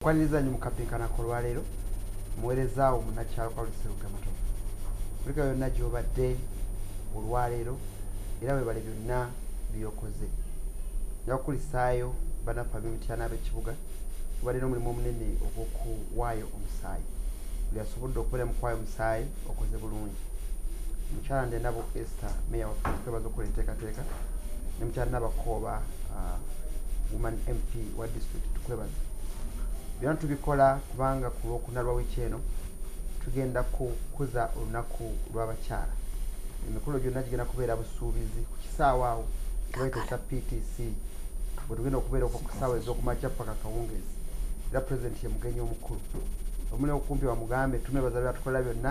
nkwaniriza nnyo mukapinkana kolwaleero muweerezaawo munnakyalo kwa Luseruga Matovu Afrika yonna gy'obadde olwaleero era weebale byonna byokoze nyakulisaayo banaffe ab'Emityana ab'ekibuga tubadde n'omulimu omunene ogw'okuwaayo omusaayi buli asobodde okubeera mu kuwaayo omusaayi okoze bulungi mukyala Ndenabo Esther meya waffe twebaza okukola enteekateeka ne mukyala Nabakooba woman MP wa district tukwebaza byonna tubikola kubanga ku lwokuna lwa wiiki eno tugenda kukuza olunaku lw'abakyala emikolo gyonna gigenda kubeera busuubizi ku kisaawe awo kibaiteesa PTC bwe tugenda okubeera okwo ku kisaawe ez'okumakya paka kawungeezi era pulezidenti ye mugenyi omukulu omuli okumpi bamugambe tumwebaza byatukola byonna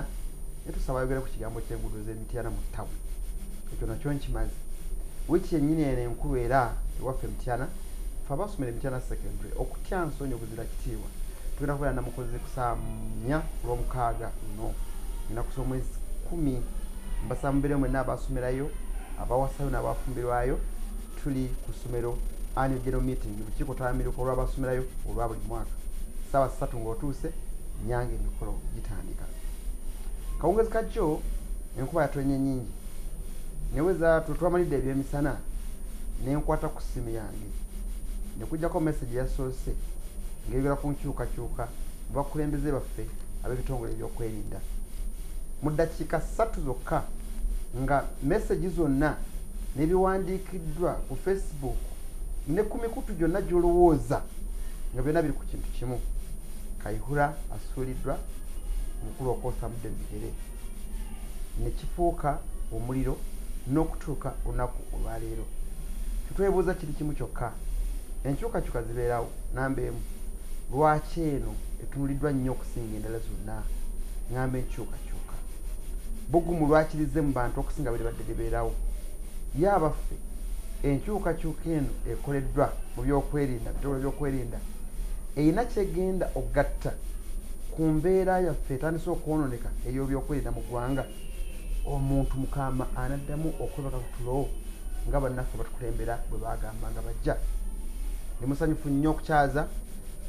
ne tusaba ayogere ku kigambo ky'enguudo z'Emityana mu ttawe ekyo nakyo nkimaze wiiki yennyini eno enkulu era ewaffe Emityana fe abasomera Emityana secondary okutya nsonyi okuzira kitiibwa tugenda kubeera namukozi ku saa 4 olw'omukaaga no ngenda kusoma omwezi 10 mbasaba mubeere mwenna abasomerayo abawasayo n'abafumbirwayo tuli ku ssomero annual general meeting lukiiko twamiruka olw'abasomerayo olwa buli mwaka ssaawa 3 ng'otuuse nyange emikolo gitandika kawungezi kajjo enkuba yatonye nyingi neweza twamalidde ebyemisana nenkwata ku ssimu yange nekujjako message yasoose ng'eyogera ku nkyukakyuka mu bakulembeze baffe ab'ebitongole ebyokwerinda mu ddakiika 3 zokka nga message zonna n'ebiwandiikiddwa ku Facebook ne ku mikutu gyonna gy'olowooza nga byonna biri ku kintu kimu Kayihura asuuliddwa omukulu okwosamudde ebigere ne kifuuka omuliro n'okutuuka olunaku olwaleero tutwebuuza kiri kimu kyokka enkyukakyuka zibeerawo namba emu lwaki eno etunuliddwa nnyo okusinga endala zonna ngamba enkyukakyuka bugumu lwakirize mu bantu okusinga bwe libadde libeerawo ye abaffe enkyukakyuka eno ekoleddwa mu byokwerinda bitongole byokwerinda erina kyegenda okugatta ku mbeera yaffe etandise okwononeka ey'ebyokwerinda mu ggwanga omuntu mukama anaddamu okwebaka ku tulo nga bannaffe batukulembera bwe bagamba nga bajja ndi musanyufu nnyo okukyaza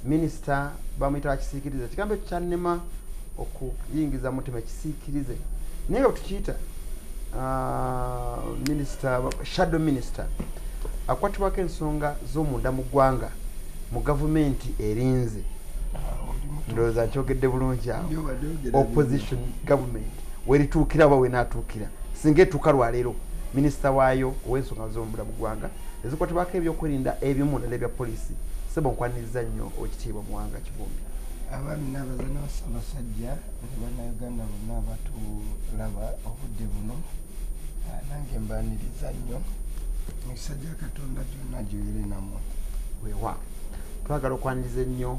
minisita bamuyita wakisiikirize ekigambo ekyo kyannema okuyingiza mutima ekisiikirize naye nga tukiyita minisita shadow minister akwatibwako ensonga z'omunda mu ggwanga mu gavumenti erinze ndowooza nkyogedde bulungi awo opposition government werituukira oba wenaatuukira singa etuuka lwaleero minisita waayo ow'ensonga z'omunda mu ggwanga ezikwatibwako ebyokwerinda ebimu nala ebya poliisi sebo nkwaniriza nnyo ekitiibwa muwanga Kivumbi abaami n'abazaana ba Ssaabasajja ne bannayuganda bonna abatulaba obudde buno nange mbaaniriza nnyo emikisa gya Katonda gyonna gyoyere nammwe weewa twagala okwaniriza ennyo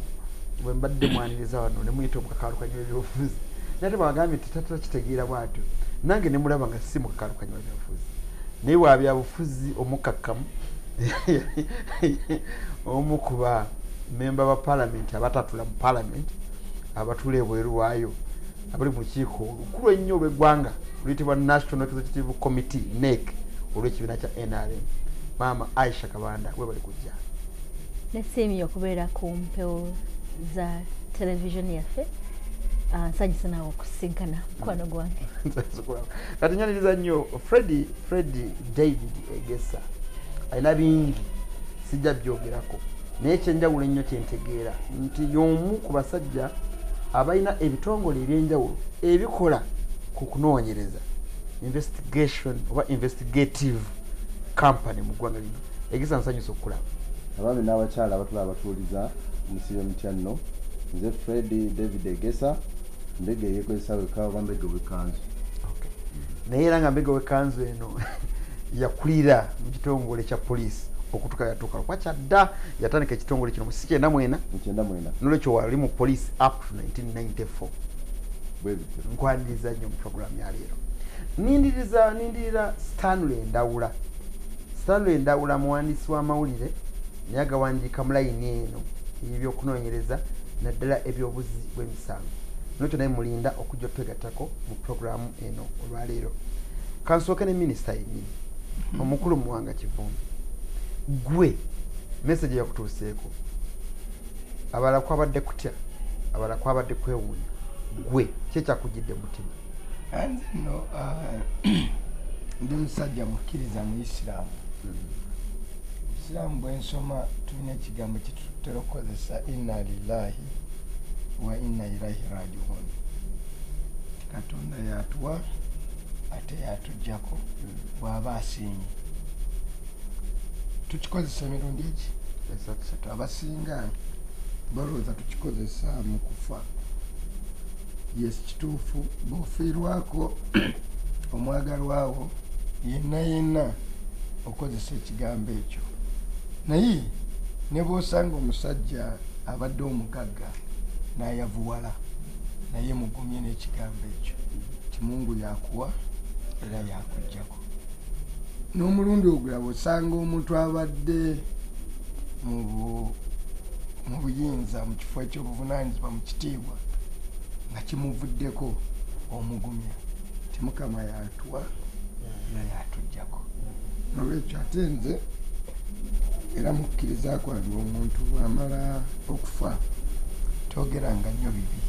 bwe mbadde mwaniriza wano ne muyita omukakaalukanya w'ebyobufuzi naye ate bwagambye nti tatakitegeera bw'atyo nange ne mulaba nga si mukakaalukanya w'ebyobufuzi naye wa byabufuzi omukakkamu omu ku ba memba ba parliament abatatula mu parliament abatula ebweru waayo abali mu kiiko olukulu ennyo olw'eggwanga luyitibwa National Executive Committee NEC olw'ekibiina kya NRM maama Aisha Kabanda we bali kujja nesiimye okubeera ku mpewo za televisioni yaffe nsanyusa naawe okusinkana mukwano gwange kati nyaniriza nnyo Freddy David Egesa alina bingi sijja byogerako naye ekyenjawulo ennyo kyentegeera nti y'omu ku basajja abalina ebitongole ebyenjawulo ebikola ku kunoonyereza investigation oba investigative company mu ggwanga lino Egesa nsanyusa okulaba abaami n'abakyala abatula abatuuliza musibye mutya nno nze Freddy David Egesa mbega eyekozesa weka oba mbega wekanzu naye era nga mbega wekanzu eno yakulira mu kitongole kya poliisi okutuka yatuuka lwakya dda yatandika ekitongole kino mu 1994 n'olwekyo wali mu poliisi up to 1994 nkwaniriza nnyo mu programu ya leero nindirira Stanley Ndawula muwandiisi w'amawulire naye agawandiika mu layini eno ebyokunoonyereza naddala ebyobuzi bw'emisango n'ekyo naye mulinda okujja otwegattako mu programu eno olwaleero kansooke ne minisita yennyini omukulu muwanga Kivumbi gwe message yakutuuseeko abalala kwabadde kutya abalala kwabadde kwewuunya gwe kyekyakujjidde mutima anze nno ndi musajja mukkiriza mu isiraamu isiraamu bwensoma tulina ekigambo kitutera okukozesa inna lillahi wa inna ilaihi rajiun katonda yatuwa ate yatujjako bw'aba asiimye tukikozesa emirundi eki esatu abasinga balowooza tukikozesa mu kufa yes kituufu bw'ofiirwako omwagalwawo yenna okozesa ekigambo ekyo naye ne bw'osanga omusajja abadde omugagga n'ayavuwala naye mugumye n'ekigambo ekyo timungu yakuwa era yakujjako n'omulundi ogulaba osanga omuntu abadde mu buyinza mu kifo ekyobuvunaanyizibwa mu kitiibwa nga kimuvuddeko omugumya timukama yatuwa era yatujjako nolwekyo ate nze era mukkiriza kwange omuntu bw'amala okufa togeranga nnyo bibi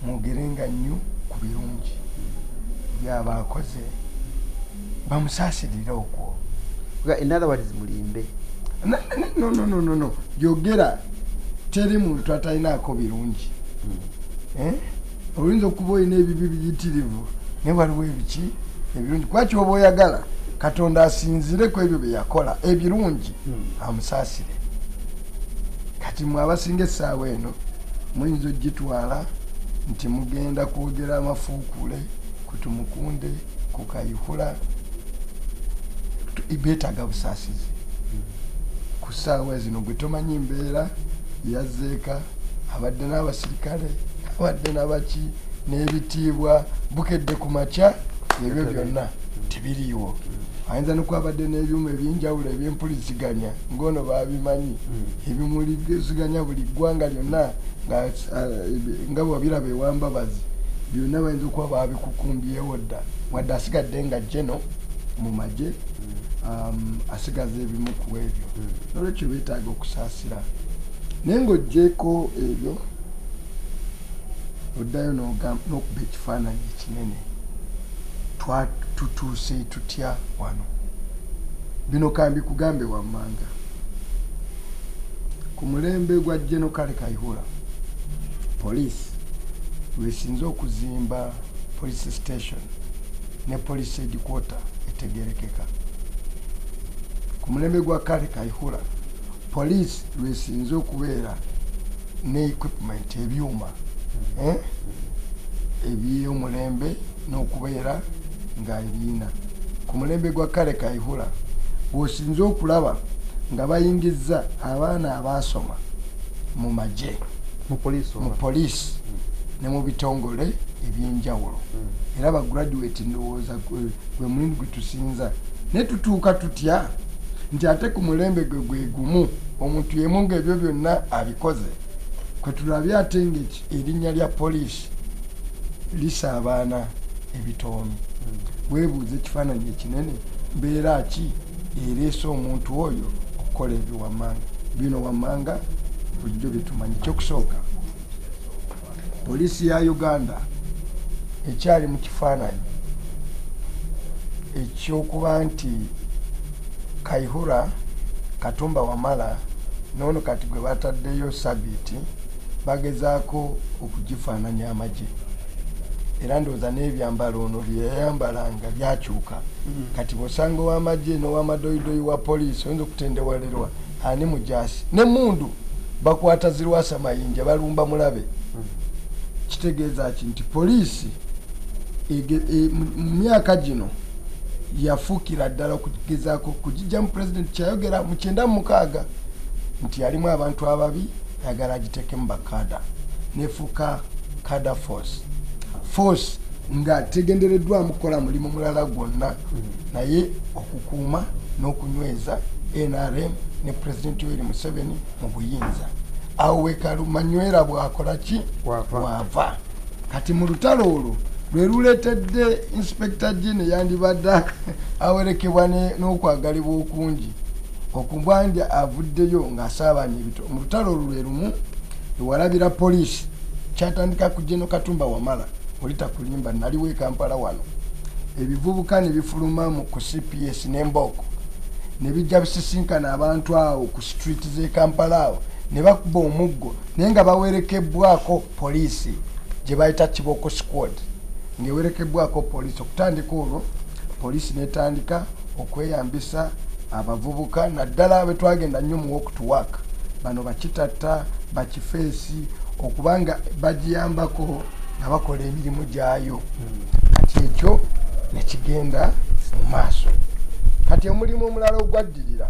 mwogerenga nnyo ku birungi byaba akoze bamusaasirire okwo enalawalizi mulimbe no yogera teri muntu atalinaako birungi oyinza okuba olina ebibi biyitirivu naye waliwo ebiki ebirungi kwaki oba oyagala katonda asinzire ku ebyo bye yakola ebirungi amusaasire kati mwe abasinga essaawa eno muyinza ogitwala nti mugenda kwogera amafuukule kutumukunde kukayihula beetaaga busaasizi ku ssaawa zino gwe tomanyi mbeera yazzeeka abadde n'abasirikale abadde n'abaki n'ebitiibwa bukedde ku makya ebyo byonna tebiriiwo ayinza nokwabadde n'ebyuma ebyenjawulo ebyempuliziganya ng'ono babimanyi ebimuliziganya buli ggwanga lyonna nga bwabiraba ewambabazi byonna bayinza okuba babikukumbyewo dda wadde asigadde nga jeno mu magye asigaza ebimu ku ebyo nolwekyo beetaaga okusaasira naye ng'ogjeeko ebyo oddayo n'okuba ekifaananyi ekinene tutuuse tutya wano bino kambi kugambe wammanga ku mulembe gwa General Kale Kayihura police lwesinze okuzimba police station ne police headquarter etegerekeka ku mulembe gwa Kale Kayihura police lwesinze okubeera ne equipment ebyuma eby'omulembe n'okubeera nga ebiina ku mulembe gwa Kale Kayihura bw'osinze okulaba nga bayingiza abaana abaasoma mu magye mu poliisi ne mu bitongole ebyenjawulo era bagraduate ndowooza gwe mulimu gwe tusinza ne tutuuka tutya nti ate ku mulembe gwe gwe gumu omuntu yemu ng'ebyo byonna abikoze kwe tulabye ate ng'erinnya lya poliisi lisaabaana ebitoomi weebuuza ekifaananyi ekinene mbeera ki ereese omuntu oyo okukola ebyo wammanga bino wammanga bulijjo byetumanyi kyokusooka poliisi ya Uganda ekyali mu kifaananyi ekyokuba nti Kayihura Katumba Wamala noono kati gwe bataddeyo sabiiti bagezaako okugifaananya amagye era ndowooza n'ebyambalo ono byeyayambalanga byakyuka kati bw'osanga ow'amagye n'ow'amadoyidoyi wa poliisi oyinza okutendewalerwa ani mujaasi n'emmundu bakwata zirwasa mayinja balumba mulabe kitegeeza ki nti poliisi mu myaka gino yafuukira ddala okugezaako okugijja mu pulezidenti kyayogera mu 96 nti yalimu abantu ababi ayagala agiteekemu bakada nefuuka kada force nga tegendereddwamu kukola mulimu mulala gwonna naye okukuuma n'okunyweza NRM ne pulezidenti Yoweri Museveni mu buyinza awo wekalumanywera bwakola ki bwava kati mu lutalo olwo lwe luleetedde inspector general yandibadde awerekebwa n'okwagalibwa okungi okubanja avuddeyo ng'asaabanya ebito mu lutalo lwe lumu lwalabira poliisi kyatandika ku General Katumba Wamala olita kulimba naliwo e Kampala wano ebivubuka ne bifuluma mu ku CPS n'embooko ne bijja bisisinkana abantu awo ku street z'e Kampala awo ne bakuba omuggo naye nga bawerekebbwako poliisi gye bayita Kiboko Squad ng'ewerekebbwako poliisi okutandika olwo poliisi netandika okweyambisa abavubuka naddala bwe twagenda nnyo mu walk to work bano bakitatta bakifeesi okubanga bagiyambako nga bakola emirimu gyayo kati ekyo nekigenda mu maaso kati omulimu omulala ogwaddirira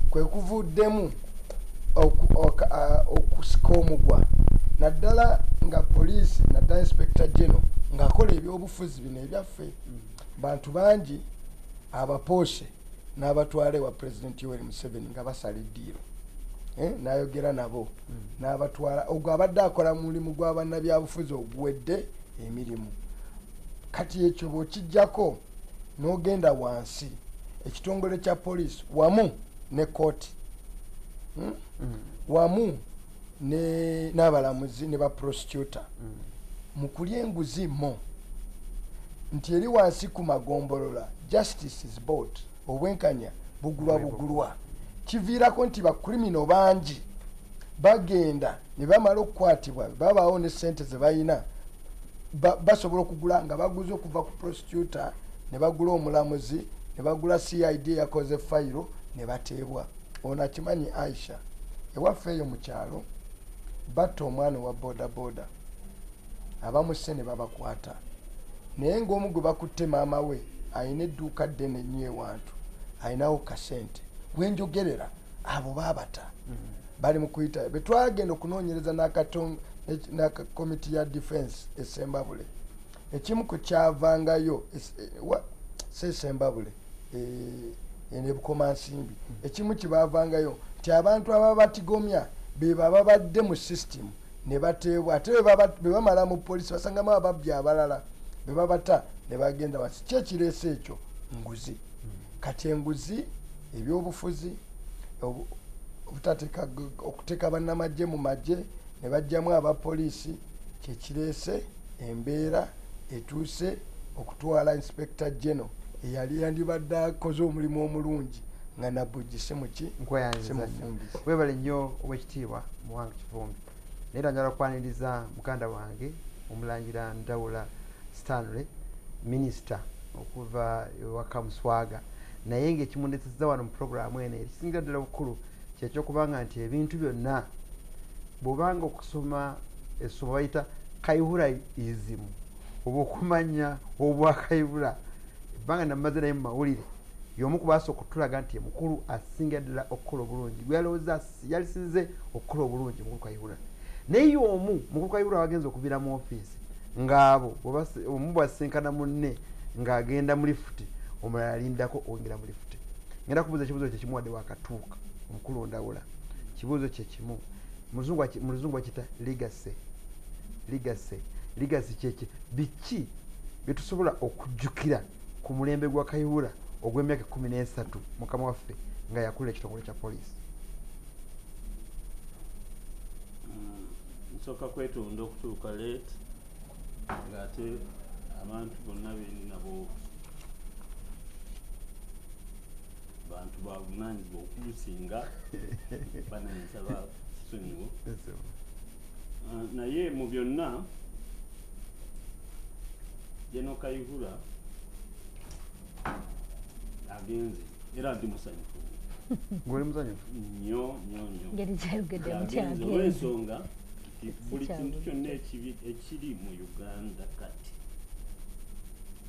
kwe kuvuddemu okusika omugwa naddala nga poliisi naddala inspector general ng'akola ebyobufuzi bino ebyaffe bantu bangi abapoose n'abatwale wa President Yoweri Museveni nga basala eddiiro n'ayogera nabo n'abatwala ogwo abadde akola mu mulimu gw'abannabyabufuzi oguwedde emirimu kati ekyo bw'okijjako n'ogenda wansi ekitongole kya poliisi wamu ne kooti wamu n'abalamuzi ne baprosecutor mu kulya enguzi mo nti eri wansi ku magombolola justice is bought obwenkanya bugulwa kiviirako nti bakrimino bangi bagenda ne bamala okukwatibwa babaawo ne sente ze balina basobola okugula nga baguze okuva ku prosecutor ne bagula omulamuzi ne bagula CID yakoze fayiro ne bateebwa ono akimanyi Aisha ewaffe eyo mu kyalo batta omwana wa bodaboda abamuse ne babakwata naye ng'omu gwe bakutte maama we ayina edduuka ddene nnyo ewantu ayinawo kasente wenjogerera abo baabata bali mu kuyita bwe twagenda okunoonyereza n'akakomiti ya defense esembabule ekimu ku kyavangayo sesembabule ene bukomansimbi ekimu kibavangayo nti abantu ababa batigomya be baba badde mu system ne bateebwa ate be bamala mu poliisi basangamu ababbi abalala be babata ne bagenda wansi kyekireese ekyo nguzi kati enguzi ebyobufuzi okuteeka bannamagye mu magye ne bajjamu abapoliisi kyekireese embeera etuuse okutwala inspector general eyali yandibadde akoze omulimu omulungi nga nabugise muki webale nnyo owekitiibwa Muwanga Kivumbi naye era njagala okwaniriza muganda wange omulangira Ndawula Stanley minisita okuva ewaka Muswaga naye ng'ekimundeesezza wano mu puroguramu eno ekisingira ddala obukulu kyekyokubanga nti ebintu byonna bw'obanga okusoma essomo bayita kayihura izimu oba okumanya obwakayihura ebbanga namaze naye mu mawulire y'omu ku baasooka okutulaga nti mukulu asinga ddala okukola obulungi gwe yalowooza yalisinze okukola obulungi mukulu kayihura naye y'omu mukulu kayihura wagenza okuviira mu ofiisi ng'abo omu bwasinkana munne ng'agenda mu lifuti omulala alindako owingira mu lifuti ngenda kubuuza ekibuuzo kye kimu wadde wakatuuka omukulu Ndawula kibuuzo kye kimu mu luzungu bakita legacy kyeki biki byetusobola okujjukira ku mulembe gwa Kayihura ogw'emyaka 13 mukama waffe nga yakulira ekitongole kya poliisi nsooka kwetonda okutuuka leeti ng'ate abantu bonna nabo bantu bavunaanyizibwa okulusinga bananyisa ba Ssungu naye mu byonna General Kayihura agenze era ndi musanyufu ng'oli musanyufu nnyo ngeri gyayogeddemu agenze olw'ensonga buli kintu kyonna ekiri mu Uganda kati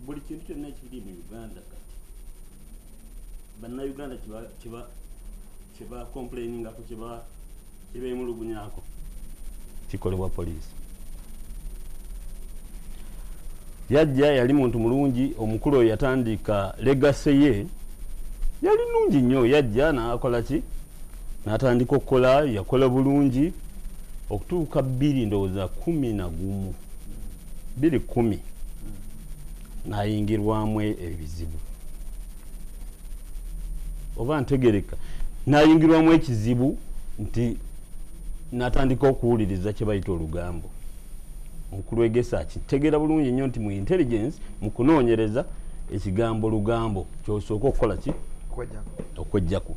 buli kintu kyonna ekiri mu Uganda kati bannayuganda kiba complainingako kiba emulugunyako kikolebwa poliisi yajja yali muntu mulungi omukulu oyo yatandika legase ye yali nungi nnyo yajja n'akola ki n'atandika okukola yakola bulungi okutuuka 2 ndowooza 11 210 n'ayingirwamu ebizibu oba ntegereka nayingirwamu ekizibu nti natandika okuwuliriza kye bayita olugambo. Mukulu w'egesa kitegeera bulungi nnyo nti mu intelligence mu kunoonyereza ekigambo lugambo kyosooka okukola ki okwejjaku.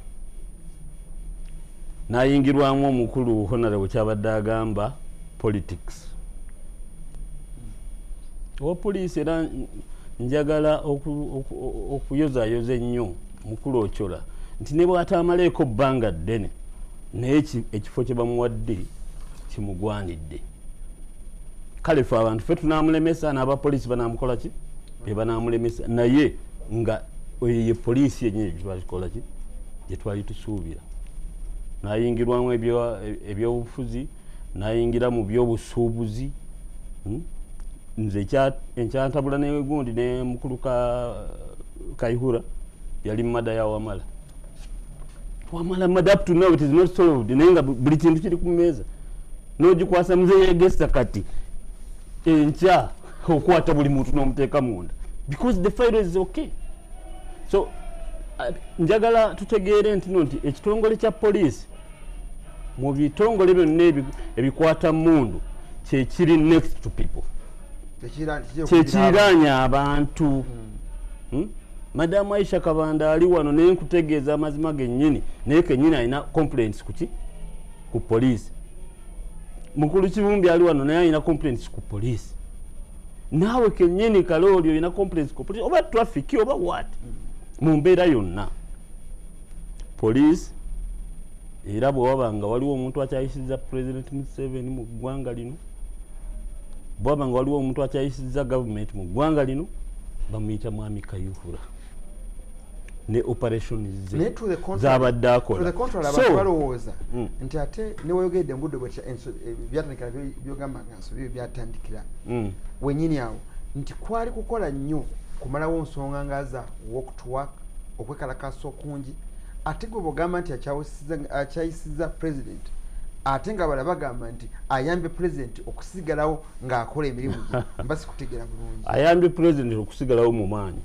Nayingirwamu omukulu Honorable kyabadde agamba politics. Owa poliisi era njagala okuyozaayoza ennyo mukulu Ochola nti ne bw'ataamaleeko bbanga ddene naye ekifo kye bamuwadde kimugwanidde. Kale ffe abantu ffe tunaamulemesa n'abapoliisi banaamukola ki be banaamulemesa naye nga ye poliisi yennyini gyetwalikola ki gye twali tusuubira. Nayingirwamu ebyobufuzi, nayingira mu byobusuubuzi. Nze enkyantabula n'egundi ne mukulu Kaihura yali mada ya Wamala. Wamala mada up to now it is not solved. Naye nga buli kintu kiri ku mmeeza. N'ogikwasa muzeeyi Egesa kati enkya okwata buli muntu n'omuteeka munda. Because the file is okay. So njagala tutegeere nti ekitongole kya poliisi mu bitongole byonna ebikwata mundu kyekiri next to people. Kyekiriraanya abantu. Madamu Aisha Kabanda ali wano naye nkutegeeza amazima gennyini naye kennyini alina complaints ku poliisi. Mukulu Kibumbi ali wano naye alina complaints ku poliisi. Naawe kennyini Kalooli olina complaints ku poliisi oba traffic oba what. Mu mbeera yonna poliisi era bwe waba nga waliwo omuntu akyayisizza President Museveni mu ggwanga lino, bwe waba nga waliwo omuntu akyayisizza government mu ggwanga lino, bamuyita Mwami Kayihura ne operation ze z'abadde akola. So balowooza nti ate ne wayogedde mbudde byatandikira byogamba nga nsobi byatandikira wennyini awo nti kwali kukola nnyo kumalawo nsonga nga za walk to work okwekalakasa okungi ate gwe bwogamba nti akyayisiza president ate nga bala bagamba nti ayambye president okusigalawo ng'akola emirimu gye mba sikutegeera bulungi. Ayambye president okusigalawo mu maanyi.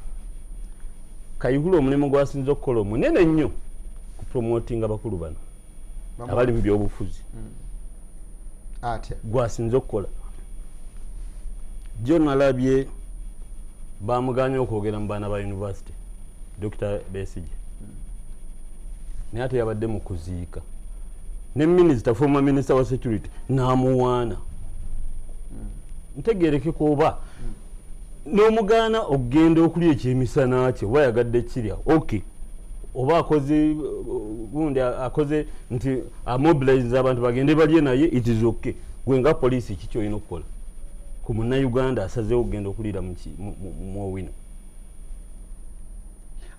Kayihura omulimu gwasinza okukola omunene nnyo ku promoting abakulu bano abali mu byobufuzi ate gwasinza okukola. John alabye bamuganya okwogera mu baana ba university Dr. Besigye naye ate yabadde mu kuziika ne minister former minister wa security n'amuwaana. Ntegeereke kuba n'omugaana okugenda okulya ekyemisana kye oba yagadde kirya okay oba akoze nti amobilize abantu bagende balye naye it is okay. Gwe nga poliisi kiki olina okukola ku Munnayuganda asazeewo okugenda okulira mu wino?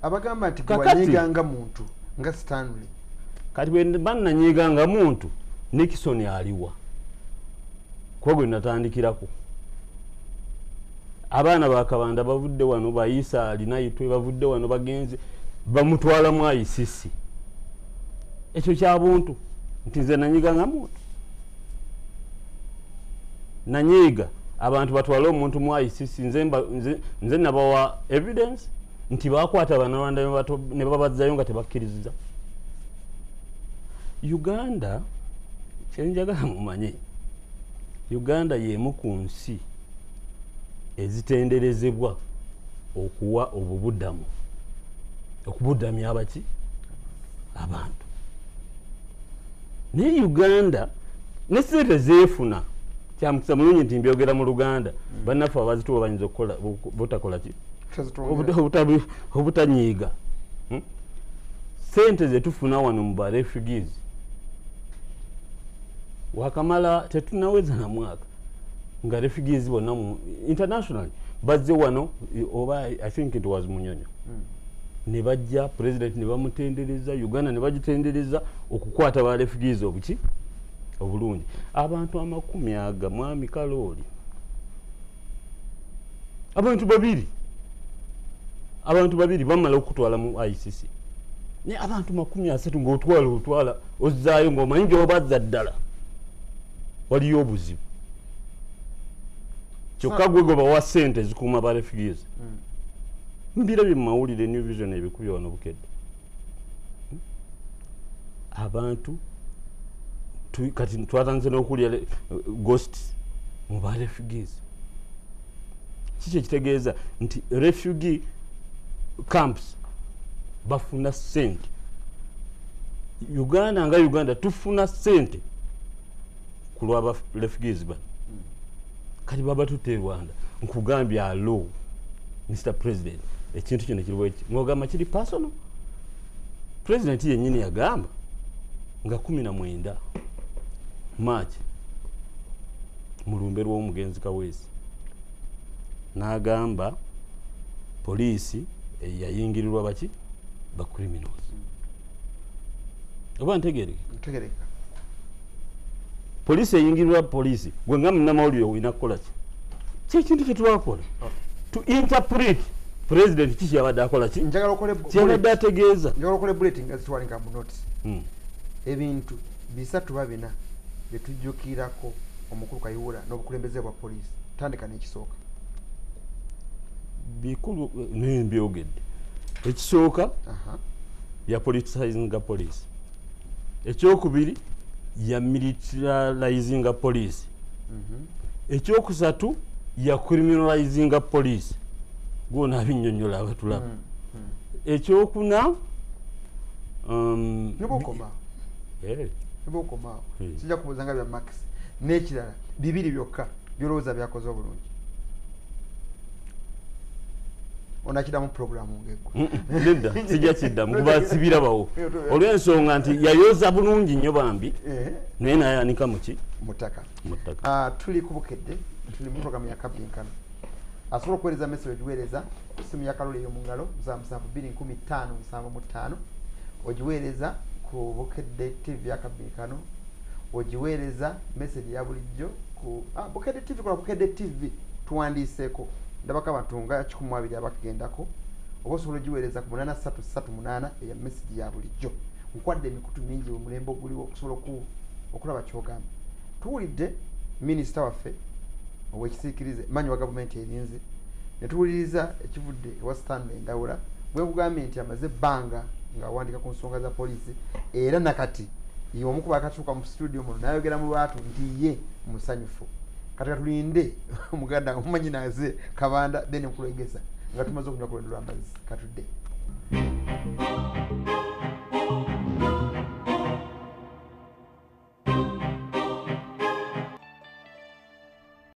Abagamba nti gwanyiiganga muntu nga Stanley. Kati bwe bannanyiiganga muntu Nixon aliwa kuba gwe natandikirako. Abaana ba Kabanda bavudde wano Bayisa alinayitwe bavudde wano bagenze bamutwala mu ICC. Ekyo kya buntu nti nze nanyiiganga muntu. Nanyiiga abantu batwala omuntu mu ICC nze nabawa evidence nti bakwata Abanyarwanda ne babazzayo nga tebakkiriza. Uganda kyenjagala mumanye Uganda y'emu ku nsi ezitenderezebwa okuwa obubuddamu okubudamya abaki abantu. Ne Uganda ne sente zeefuna kyamukisa mulungi nti mbyogera mu Luganda bannaffe abazituwa bayinza okukola butakola ki obutanyiiga. Sente zetufuna wano mu ba refugees wakamala tetunaweza na mwaka nga refugees bonna internationally bazze wano oba I think it was Munyonyo ne bajja president ne bamutendereza Uganda ne bagitendereza okukwata ba refugees obuki obulungi. Abantu 100 Mwami Kalooli abantu babiri bamala okutwala mu ICC ne abantu 30 ng'otwala ozzaayo ng'omanyi gy'obazza ddala waliyo obuzibu. Kyokka gwe bawa ssente zikuuma ba refugees. Mbirabye mu mawulire New Vision ebikubye wano bukedde. abantu kati twatanze n'okulya ghosts mu ba refugees. Kiki ekitegeeza nti refugee camps bafuna ssente. Uganda nga Uganda tufuna ssente ku lw'aba refugees bano. Kati baba tutte Rwanda nkugambye alo Mr. President ekintu kino kiriwo eki ng'ogamba kiri personal. President yennyini yagamba nga 19 March mulumbe lw'omugenzi Kaweesi n'agamba poliisi yayingirirwa baki ba criminals. Oba ntegereka poliisi eyingirirwa poliisi gwe nga munnamawulire olina kukola ki? Kyekintu kye twakola to interpret president kiki yabadde akola ki? Kyabadde ategeeza. Njagala okole bulletin nga zitwalinga mu notice. Ebintu bisatu babina bye tujjukirako omukulu Kayihura n'obukulembeze bwa poliisi. Tandika n'ekisooka. Bikulu nembyogedde. Ekisooka ya politicizing police. Ekyokubiri ya militarizing police. Ekyokusatu ya criminalizing police. Gona abinnyonnyola abatulaba. Ekyokuna nebokoma kijja kubuzanga bya max n'ekirala bibiri byokka byolowooza byakoze obulungi. Onakiddamu programu ng'eggwe. Nedda sijja kiddamu kuba sibirabawo olw'ensonga nti yayoza bulungi nnyo bambi naye nayanika muki mutaka. Mutaka. Tuli ku Bukedde, tuli mu programu ya Kabbinkano. Asobola okuweereza message ogiweereza ku ssimu ya Kalole ey'omu ngalo 7725 ogiweereza ku Bukedde TV ya Kabbinkano. Ogiweereza message ya bulijjo ku Bukedde TV, kola Bukedde TV tuwandiiseeko ndabako abantu nga 12 abakugendako. Oba osobola ogiweereza ku 8338 eya message ya bulijjo. Nkwadde emikutu mingi mu mulembe oguliwo okusobola okulaba kyogamba. Tuwulidde minisita waffe ow'ekisiikirize manyi wa gavumenti erinze ne tuwuliriza ekivudde ewa Stanley Ndawula bwe bugambye nti amaze ebbanga ng'awandiika ku nsonga za poliisi era nakati ye omu ku bakatuuka mu studio muno n'ayogera mu lwatu nti ye musanyufu. Kati katulinde omuganda omumanyi naze Kabanda then nkulengesa nga tumaze okunywa ku lwendo lw'amazzi katudde.